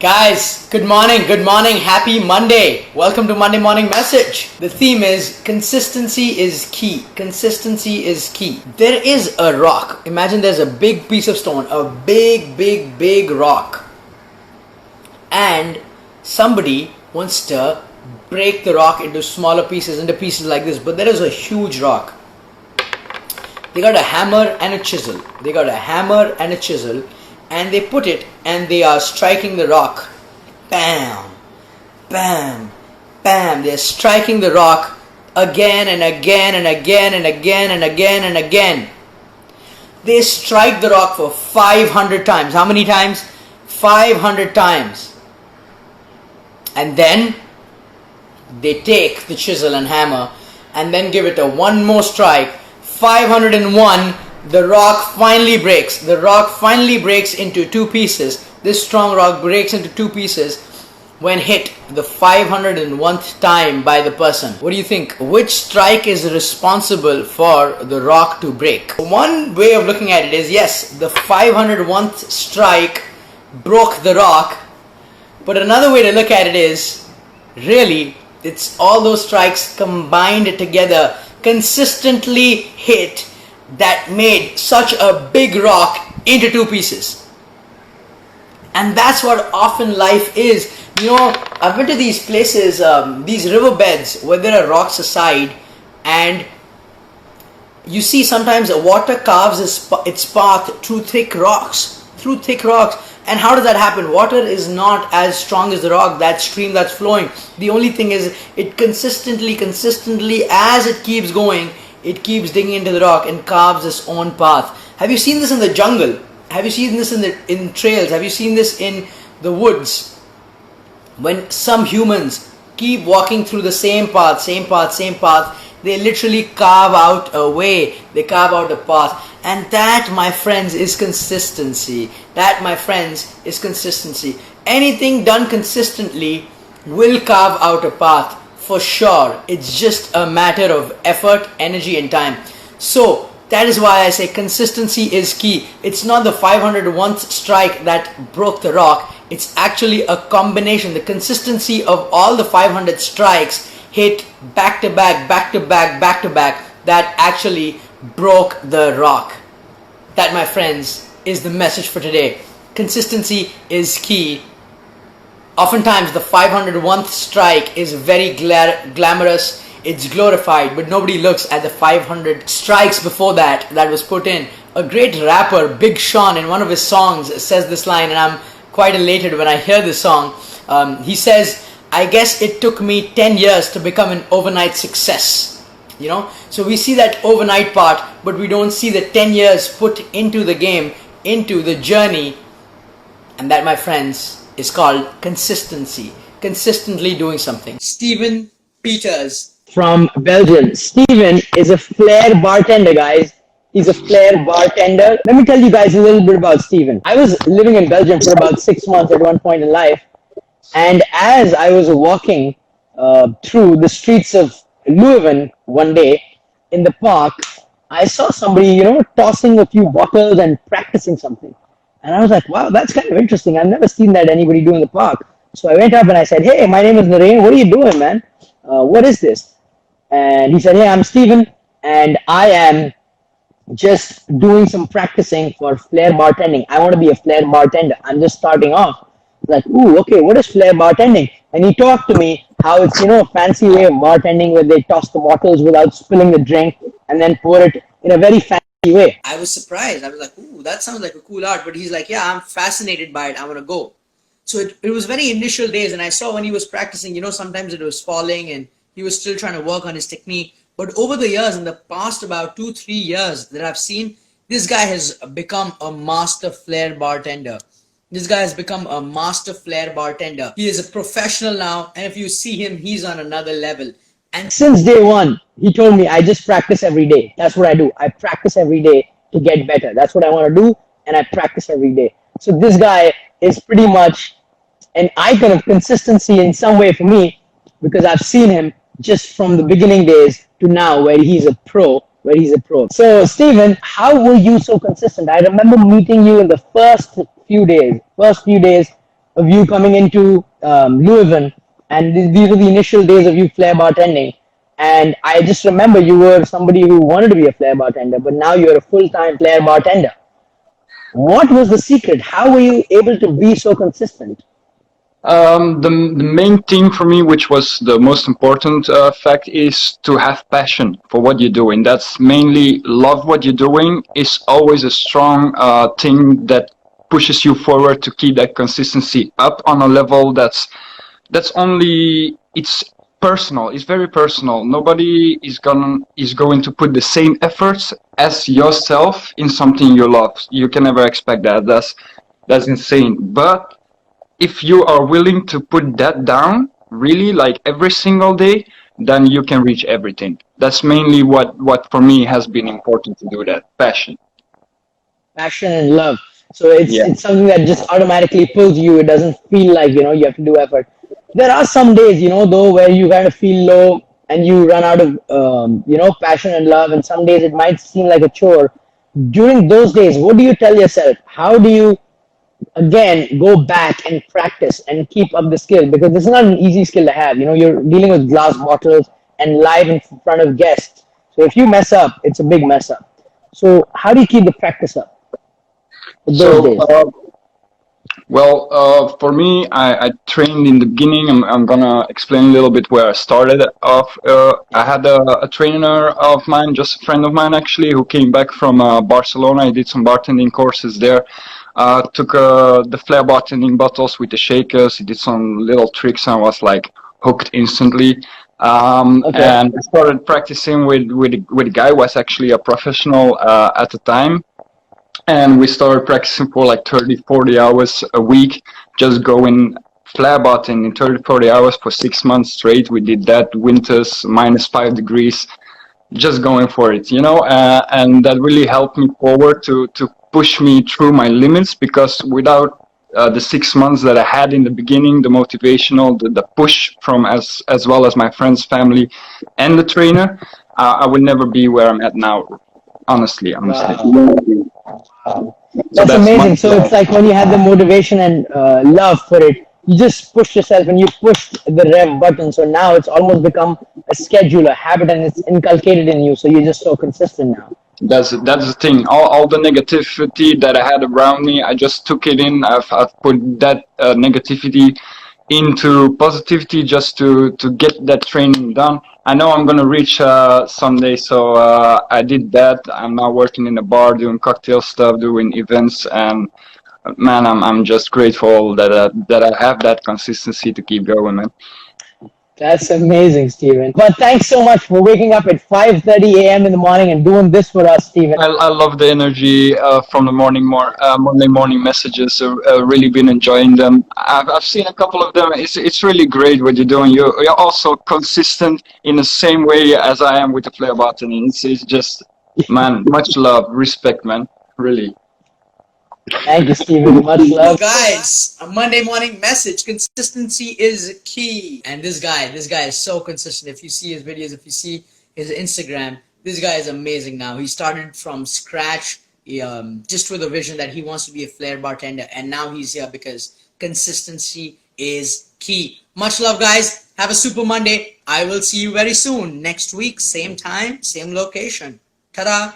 Guys, good morning, happy Monday. Welcome to Monday Morning Message. The theme is consistency is key. Consistency is key. There is a rock. Imagine there's a big piece of stone, a big rock. And somebody wants to break the rock into smaller pieces, into pieces like this. But there is a huge rock. They got a hammer and a chisel. And they put it and they are striking the rock. Bam, bam, bam. They're striking the rock again and again and again and again and again and again. They strike the rock for 500 times. How many times? 500 times. And then they take the chisel and hammer and then give it a one more strike. 501. The rock finally breaks. The rock finally breaks into two pieces. This strong rock breaks into two pieces when hit the 501th time by the person. What do you think? Which strike is responsible for the rock to break? One way of looking at it is, yes, the 501th strike broke the rock. But another way to look at it is, really, it's all those strikes combined together, consistently hit, that made such a big rock into two pieces. And that's what often life is. You know, I've been to these places, these riverbeds where there are rocks aside, and you see sometimes water carves its path through thick rocks. And how does that happen? Water is not as strong as the rock, that stream that's flowing. The only thing is, it consistently, as it keeps going, it keeps digging into the rock and carves its own path. Have you seen this in the jungle? Have you seen this in trails? Have you seen this in the woods? When some humans keep walking through the same path, they literally carve out a way. They carve out a path. And that, my friends, is consistency. Anything done consistently will carve out a path. For sure. It's just a matter of effort, energy and time. So that is why I say consistency is key. It's not the 501st strike that broke the rock. It's actually a combination. The consistency of all the 500 strikes hit back to back, that actually broke the rock. That, my friends, is the message for today. Consistency is key. Oftentimes the 501th strike is very glamorous, it's glorified, but nobody looks at the 500 strikes before that was put in. A great rapper, Big Sean, in one of his songs says this line, and I'm quite elated when I hear this song. He says, "I guess it took me 10 years to become an overnight success." You know, so we see that overnight part, but we don't see the 10 years put into the game, into the journey. And that, my friends, is called consistency. Consistently doing something. Steven Peeters from Belgium. Steven is a Flair bartender, guys. He's a Flair bartender. Let me tell you guys a little bit about Steven. I was living in Belgium for about 6 months at one point in life. And as I was walking through the streets of Leuven one day in the park, I saw somebody, tossing a few bottles and practicing something. And I was like, wow, that's kind of interesting. I've never seen that anybody do in the park. So I went up and I said, hey, my name is Naren. What are you doing, man? What is this? And he said, hey, I'm Steven, and I am just doing some practicing for Flair bartending. I want to be a Flair bartender. I'm just starting off. Like, ooh, okay, what is Flair bartending? And he talked to me how it's, a fancy way of bartending where they toss the bottles without spilling the drink and then pour it in a very fancy way. I was surprised. I was like, ooh, that sounds like a cool art. But he's like, yeah, I'm fascinated by it. I want to go. So it was very initial days. And I saw when he was practicing, sometimes it was falling and he was still trying to work on his technique. But over the years, in the past about 2-3 years that I've seen, this guy has become a master Flair bartender. He is a professional now. And if you see him, he's on another level. And since day one, he told me, I just practice every day. That's what I do. I practice every day to get better. That's what I want to do, and I practice every day. So this guy is pretty much an icon of consistency in some way for me, because I've seen him just from the beginning days to now where he's a pro. So Steven, how were you so consistent? I remember meeting you in the first few days of you coming into Louisville, and these were the initial days of you flair bartending. And I just remember you were somebody who wanted to be a flair bartender, but now you're a full-time flair bartender. What was the secret? How were you able to be so consistent? The main thing for me, which was the most important fact, is to have passion for what you're doing. That's mainly love what you're doing is always a strong thing that pushes you forward to keep that consistency up on a level that's only, it's personal. It's very personal. Nobody is going to put the same efforts as yourself in something you love. You can never expect that. That's insane. But if you are willing to put that down, really, like every single day, then you can reach everything. That's mainly what for me has been important to do, that passion. Passion and love. So it's something that just automatically pulls you. It doesn't feel like, you have to do effort. There are some days, though, where you kind of feel low and you run out of, passion and love. And some days it might seem like a chore. During those days, what do you tell yourself? How do you, again, go back and practice and keep up the skill? Because this is not an easy skill to have. You're dealing with glass bottles and live in front of guests. So if you mess up, it's a big mess up. So how do you keep the practice up? For me, I trained in the beginning. I'm gonna explain a little bit where I started off. I had a trainer of mine, just a friend of mine actually, who came back from Barcelona. He did some bartending courses there. Took the Flair bartending bottles with the shakers. He did some little tricks and was like hooked instantly. And I started practicing with a guy who was actually a professional at the time. And we started practicing for like 30-40 hours a week, just going flair bartending in 30-40 hours for 6 months straight. We did that, winters, -5 degrees, just going for it, and that really helped me forward to push me through my limits, because without the 6 months that I had in the beginning, the motivational, the push from as well as my friends, family, and the trainer, I would never be where I'm at now. Honestly. Wow. That's amazing. So it's like when you had the motivation and love for it, you just pushed yourself and you pushed the rev button. So now it's almost become a schedule, a habit, and it's inculcated in you. So you're just so consistent now. That's the thing. All the negativity that I had around me, I just took it in. I've put that negativity into positivity just to get that training done. I know I'm gonna reach someday, so I did that. I'm now working in a bar, doing cocktail stuff, doing events, and man, I'm just grateful that I have that consistency to keep going, man. That's amazing, Stephen. But thanks so much for waking up at 5:30 a.m. in the morning and doing this for us, Stephen. I love the energy from the Monday morning messages. Really been enjoying them. I've seen a couple of them. It's really great what you're doing. You're also consistent in the same way as I am with the Flair bartending. It's just, man, much love, respect, man. Really. Thank you, Stephen. Much love. Guys, a Monday morning message. Consistency is key. And this guy is so consistent. If you see his videos, if you see his Instagram, this guy is amazing now. He started from scratch, just with a vision that he wants to be a flair bartender. And now he's here because consistency is key. Much love, guys. Have a super Monday. I will see you very soon. Next week, same time, same location. Ta-da!